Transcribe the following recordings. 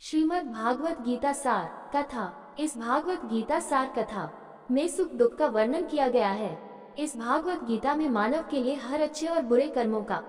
श्रीमद् भागवत गीता सार कथा। इस भागवत गीता सार कथा में सुख दुख का वर्णन किया गया है। इस भागवत गीता में मानव के लिए हर अच्छे और बुरे कर्मों का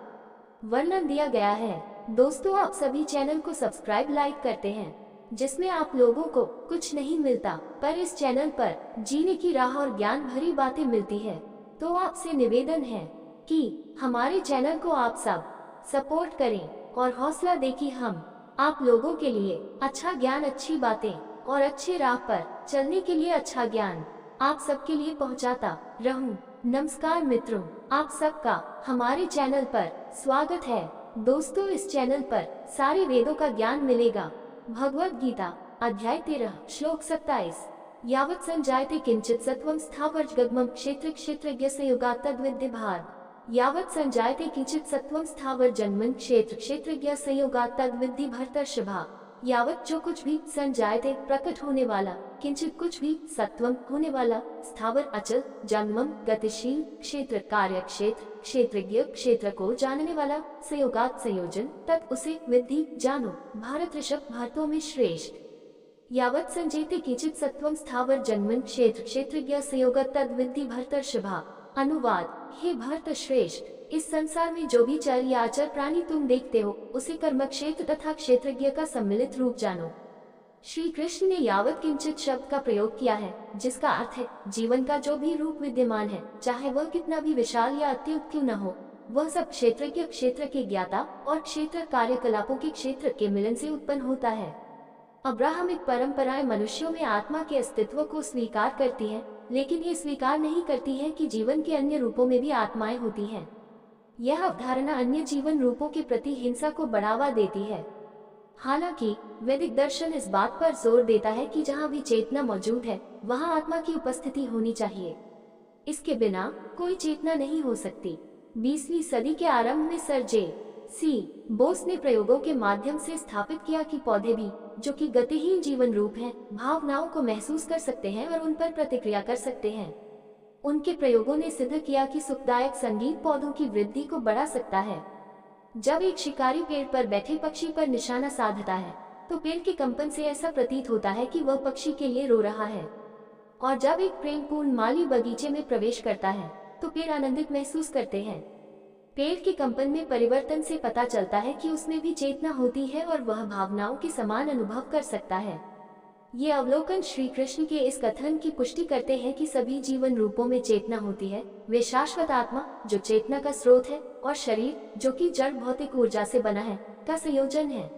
वर्णन दिया गया है। दोस्तों, आप सभी चैनल को सब्सक्राइब लाइक करते हैं, जिसमें आप लोगों को कुछ नहीं मिलता, पर इस चैनल पर जीने की राह और ज्ञान भरी बातें मिलती है। तो आपसे निवेदन है कि हमारे चैनल को आप सब सपोर्ट करें और हौसला दें कि हम आप लोगों के लिए अच्छा ज्ञान, अच्छी बातें और अच्छे राह पर चलने के लिए अच्छा ज्ञान आप सबके लिए पहुंचाता रहूं। नमस्कार मित्रों, आप सबका हमारे चैनल पर स्वागत है। दोस्तों, इस चैनल पर सारे वेदों का ज्ञान मिलेगा। भगवद गीता अध्याय 13 श्लोक 27। यावत् संजायते किंचित सत्वं स्थावर जगमं क्षेत्र क्षेत्रज्ञ संयोगात् तद्विद्धि भार्गव। यावत् संजायते किंचित सत्वं स्थावर जन्मन क्षेत्र क्षेत्रज्ञ संयोगात् तद्विद्धि भर्तर्षभा। यावत् जो कुछ भी संजायते प्रकट होने वाला, किंचित कुछ भी सत्वम होने वाला, स्थावर अचल, जन्मम गतिशील, क्षेत्र कार्य क्षेत्र, क्षेत्रज्ञ क्षेत्र को जानने वाला, संयोगात् संयोजन, तत् उसे विद्धि जानो, भारत ऋषभ भारतों में श्रेष्ठ। यावत् संजयते किंचित सत्वं स्थावर जन्मन क्षेत्र क्षेत्रज्ञ संयोगात् तद्विद्धि भर्तर्षभा। अनुवाद: हे भरत श्रेष्ठ, इस संसार में जो भी चर या अचर प्राणी तुम देखते हो, उसे कर्म क्षेत्र तथा क्षेत्रज्ञ का सम्मिलित रूप जानो। श्री कृष्ण ने यावत् किंचित शब्द का प्रयोग किया है, जिसका अर्थ है जीवन का जो भी रूप विद्यमान है, चाहे वह कितना भी विशाल या अत्युत क्यों न हो, वह सब क्षेत्रज्ञ क्षेत्र के ज्ञाता और क्षेत्र कार्यकलापों के क्षेत्र के मिलन से उत्पन्न होता है। अब्राहमिक परंपराएं मनुष्यों में आत्मा के अस्तित्व को स्वीकार करती है, लेकिन ये स्वीकार नहीं करती है कि जीवन के अन्य रूपों में भी आत्माएं होती हैं। यह अवधारणा अन्य जीवन रूपों के प्रति हिंसा को बढ़ावा देती है। हालांकि वैदिक दर्शन इस बात पर जोर देता है कि जहाँ भी चेतना मौजूद है, वहाँ आत्मा की उपस्थिति होनी चाहिए। इसके बिना कोई चेतना नहीं हो सकती। 20वीं सदी के आरंभ में सर जे.सी. बोस ने प्रयोगों के माध्यम से स्थापित किया कि पौधे भी, जो कि गतिहीन जीवन रूप हैं, भावनाओं को महसूस कर सकते हैं और उन पर प्रतिक्रिया कर सकते हैं। उनके प्रयोगों ने सिद्ध किया कि सुखदायक संगीत पौधों की वृद्धि को बढ़ा सकता है। जब एक शिकारी पेड़ पर बैठे पक्षी पर निशाना साधता है, तो पेड़ के कंपन से ऐसा प्रतीत होता है कि वह पक्षी के लिए रो रहा है। और जब एक प्रेमपूर्ण माली बगीचे में प्रवेश करता है, तो पेड़ आनंदित महसूस करते हैं। पेड़ के कंपन में परिवर्तन से पता चलता है कि उसमें भी चेतना होती है और वह भावनाओं के समान अनुभव कर सकता है। ये अवलोकन श्री कृष्ण के इस कथन की पुष्टि करते हैं कि सभी जीवन रूपों में चेतना होती है। वे शाश्वत आत्मा, जो चेतना का स्रोत है, और शरीर, जो कि जड़ भौतिक ऊर्जा से बना है, का संयोजन है।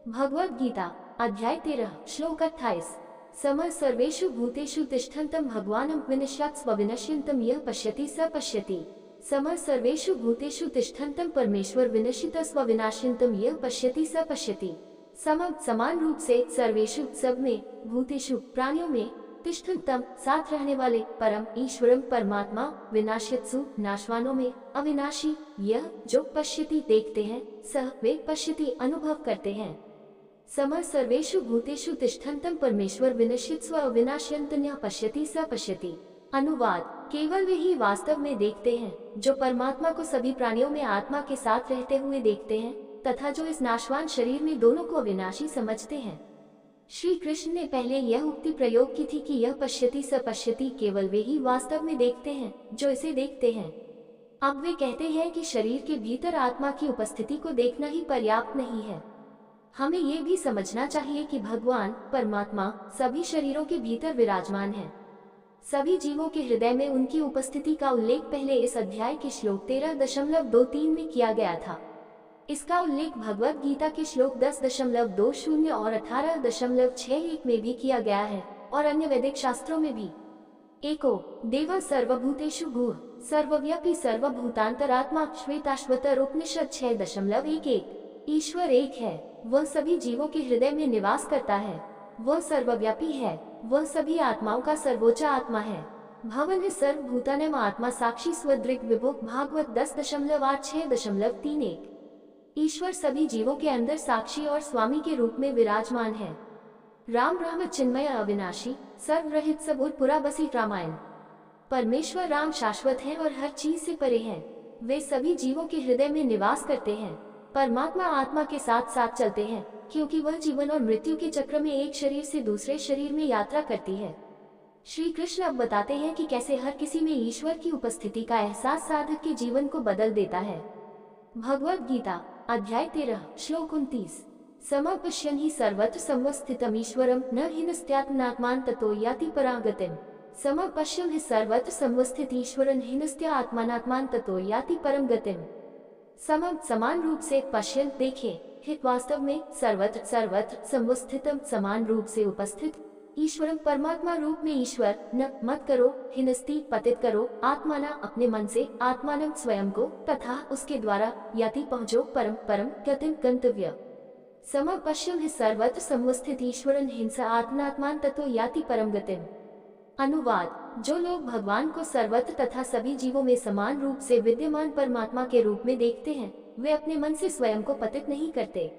भगवद गीता अध्याय 13 श्लोक 28। समः सर्वेषु भूतेषु तिष्ठन्तं भगवानं विनश्यात् स्वविनश्यन्तं यः पश्यति स पश्यति। समः सर्वेषु भूतेषु तिष्ठन्तं परमेश्वर विनश्यति स्वविनाश्यन्तं यः पश्यति स पश्यति। समान रूप से सर्वेषु सब में, भूतेषु प्राणियों में, तिष्ठन्तं साथ रहने वाले, परम ईश्वरम परमात्मा, विनाश्यत्सु नाशवानों में, अविनाशी, यह जो पश्यति देखते हैं, सह वे पश्यति अनुभव करते हैं। समः सर्वेषु भूतेषु तिष्ठन्तं परमेश्वर विनश्यति स्व अविनाश्यन्तं यः पश्यति स पश्यति। अनुवाद: केवल वे ही वास्तव में देखते हैं, जो परमात्मा को सभी प्राणियों में आत्मा के साथ रहते हुए देखते हैं, तथा जो इस नाशवान शरीर में दोनों को अविनाशी समझते हैं। श्री कृष्ण ने पहले यह उक्ति प्रयोग की थी कि यह पश्यति स पश्यति, केवल वे ही वास्तव में देखते हैं, जो इसे देखते हैं। अब वे कहते हैं कि शरीर के भीतर आत्मा की उपस्थिति को देखना ही पर्याप्त नहीं है। हमें ये भी समझना चाहिए कि भगवान परमात्मा सभी शरीरों के भीतर विराजमान है। सभी जीवों के हृदय में उनकी उपस्थिति का उल्लेख पहले इस अध्याय के श्लोक 13.23 में किया गया था। इसका उल्लेख भगवद गीता के श्लोक 10.20 और 18.61 में भी किया गया है, और अन्य वैदिक शास्त्रों में भी। एको देव सर्वभूतेषु भूः सर्वव्यापी सर्वभूतांतरात्मा, श्वेताश्वतर उपनिषद 6.11। ईश्वर एक है, वह सभी जीवों के हृदय में निवास करता है, वह सर्वव्यापी है, वह सभी आत्माओं का सर्वोच्च आत्मा है। भवन है सर्वभूतानां आत्मा साक्षी स्वदृक् विभुः, भागवत 10.8.6.31। ईश्वर सभी जीवों के अंदर साक्षी और स्वामी के रूप में विराजमान है। राम ब्रह्म चिन्मय अविनाशी, सर्वरहित सबूर पुरा बसी रामायण। परमेश्वर राम शाश्वत है और हर चीज से परे हैं। वे सभी जीवों के हृदय में निवास करते हैं। परमात्मा आत्मा के साथ साथ चलते हैं क्योंकि वह जीवन और मृत्यु के चक्र में एक शरीर से दूसरे शरीर में यात्रा करती है। श्री कृष्ण अब बताते हैं कि कैसे हर किसी में ईश्वर की उपस्थिति का एहसास साधक के जीवन को बदल देता है। भगवद गीता अध्याय 13 श्लोक 29। समपश्यन् हि सर्वत्र संवस्थितम् ईश्वरं न हिनस्त्यात्मनात्मानं ततो याति परागतिम्। समपश्यन् हि सर्वत्र संवस्थित ईश्वरं हिनस्त्यात्मनात्मानं ततो याति परम गतिम्। समान रूप से पश्यन् देखें, हित वास्तव में सर्वत्र संवस्थितम समान रूप से उपस्थित ईश्वरम परमात्मा रूप में ईश्वर न मत करो हिनस्ति पतित करो आत्माना अपने मन से आत्मानम स्वयं को तथा उसके द्वारा याति पहुँचो परम गतिम गंतव्य। समपश्यन् हि सर्वत्र संवस्थित ईश्वरन हिंसा आत्मात्मान ततो याति परम गतिम। अनुवाद। जो लोग भगवान को सर्वत्र तथा सभी जीवों में समान रूप से विद्यमान परमात्मा के रूप में देखते हैं, वे अपने मन से स्वयं को पतित नहीं करते।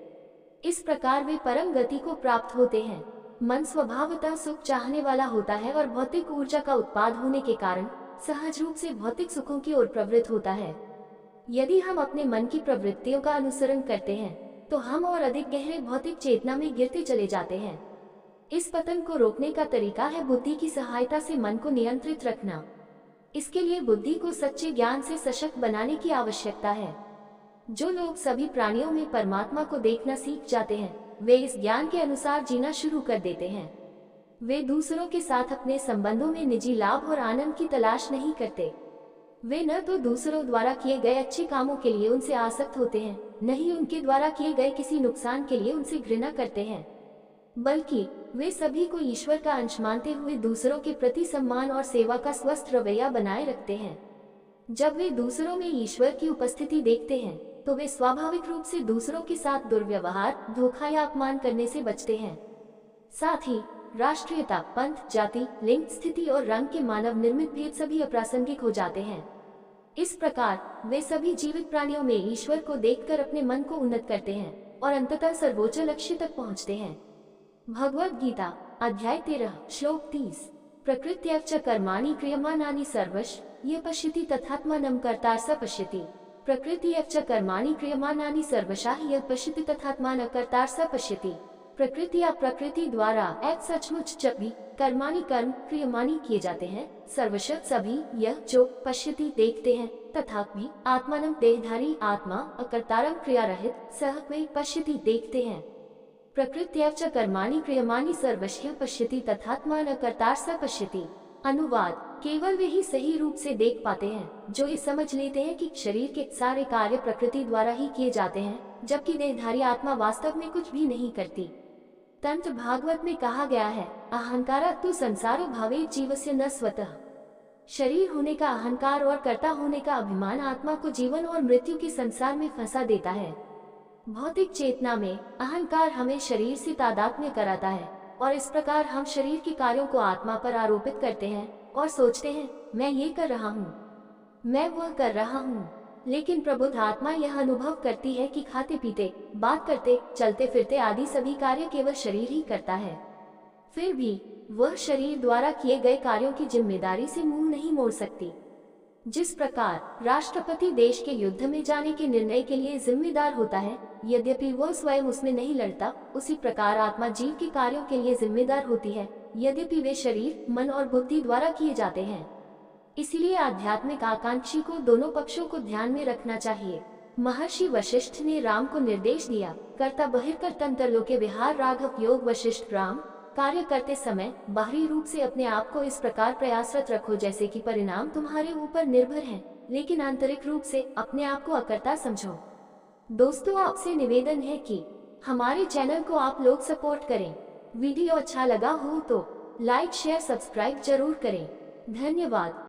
इस प्रकार वे परम गति को प्राप्त होते हैं। मन स्वभावतः सुख चाहने वाला होता है और भौतिक ऊर्जा का उत्पाद होने के कारण सहज रूप से भौतिक सुखों की ओर प्रवृत्त होता है। यदि हम अपने मन की प्रवृत्तियों का अनुसरण करते हैं तो हम और अधिक गहरे भौतिक चेतना में गिरते चले जाते हैं। इस पतन को रोकने का तरीका है बुद्धि की सहायता से मन को नियंत्रित रखना। इसके लिए बुद्धि को सच्चे ज्ञान से सशक्त बनाने की आवश्यकता है। जो लोग सभी प्राणियों में परमात्मा को देखना सीख जाते हैं, वे इस ज्ञान के अनुसार जीना शुरू कर देते हैं। वे दूसरों के साथ अपने संबंधों में निजी लाभ और आनंद की तलाश नहीं करते। वे न तो दूसरों द्वारा किए गए अच्छे कामों के लिए उनसे आसक्त होते हैं, न ही उनके द्वारा किए गए किसी नुकसान के लिए उनसे घृणा करते हैं, बल्कि वे सभी को ईश्वर का अंश मानते हुए दूसरों के प्रति सम्मान और सेवा का स्वस्थ रवैया बनाए रखते हैं। जब वे दूसरों में ईश्वर की उपस्थिति देखते हैं तो वे स्वाभाविक रूप से दूसरों के साथ दुर्व्यवहार, धोखा या अपमान करने से बचते हैं। साथ ही राष्ट्रीयता, पंथ, जाति, लिंग, स्थिति और रंग के मानव निर्मित भेद सभी अप्रासंगिक हो जाते हैं। इस प्रकार वे सभी जीवित प्राणियों में ईश्वर को देखकर अपने मन को उन्नत करते हैं और अंततः सर्वोच्च लक्ष्य तक पहुँचते हैं। भगवद गीता अध्याय 13 श्लोक 30। प्रकृत्यश्च कर्माणि क्रियमाणानि सर्वश ये पश्यति तथात्मानं कर्ता स पश्यति। प्रकृत्यश्च कर्माणि क्रियमाणानि सर्वशः यः पश्यति तथात्मानं कर्ता स पश्यति। प्रकृति या प्रकृति द्वारा एक सचमुच जब भी कर्माणि कर्म क्रियमाणि किए जाते हैं, सर्वशः सभी यह जो पश्यति देखते हैं, तथा भी आत्मानं देहधारी आत्मा अकर्तारं क्रिया रहित सह वे पश्यति देखते हैं। प्रकृत्यश्च कर्माणि क्रियमाणि सर्वशः पश्यति तथात्मानं कर्ता स पश्यति। अनुवाद। केवल वे ही सही रूप से देख पाते हैं जो ये समझ लेते हैं कि शरीर के सारे कार्य प्रकृति द्वारा ही किए जाते हैं, जबकि देहधारी आत्मा वास्तव में कुछ भी नहीं करती। तंत्र भागवत में कहा गया है, अहंकारा तु संसारो भवेत् जीवस्य न स्वतः। शरीर होने का अहंकार और कर्ता होने का अभिमान आत्मा को जीवन और मृत्यु के संसार में फंसा देता है। भौतिक चेतना में अहंकार हमें शरीर से तादात्म्य कराता है और इस प्रकार हम शरीर के कार्यों को आत्मा पर आरोपित करते हैं और सोचते हैं, मैं ये कर रहा हूँ, मैं वह कर रहा हूँ। लेकिन प्रबुद्ध आत्मा यह अनुभव करती है कि खाते पीते, बात करते, चलते फिरते आदि सभी कार्य केवल शरीर ही करता है। फिर भी वह शरीर द्वारा किए गए कार्यों की जिम्मेदारी से मुंह नहीं मोड़ सकती। जिस प्रकार राष्ट्रपति देश के युद्ध में जाने के निर्णय के लिए जिम्मेदार होता है, यद्यपि वह स्वयं उसमें नहीं लड़ता, उसी प्रकार आत्मा जीव के कार्यों के लिए जिम्मेदार होती है, यद्यपि वे शरीर, मन और बुद्धि द्वारा किए जाते हैं। इसलिए आध्यात्मिक आकांक्षी को दोनों पक्षों को ध्यान में रखना चाहिए। महर्षि वशिष्ठ ने राम को निर्देश दिया, कर्ता बहिर्कर्तृ लोके विहार राघव योग वशिष्ठ राम। कार्य करते समय बाहरी रूप से अपने आप को इस प्रकार प्रयासरत रखो जैसे कि परिणाम तुम्हारे ऊपर निर्भर है, लेकिन आंतरिक रूप से अपने आप को अकर्ता समझो। दोस्तों, आपसे निवेदन है कि हमारे चैनल को आप लोग सपोर्ट करें। वीडियो अच्छा लगा हो तो लाइक शेयर सब्सक्राइब जरूर करें। धन्यवाद।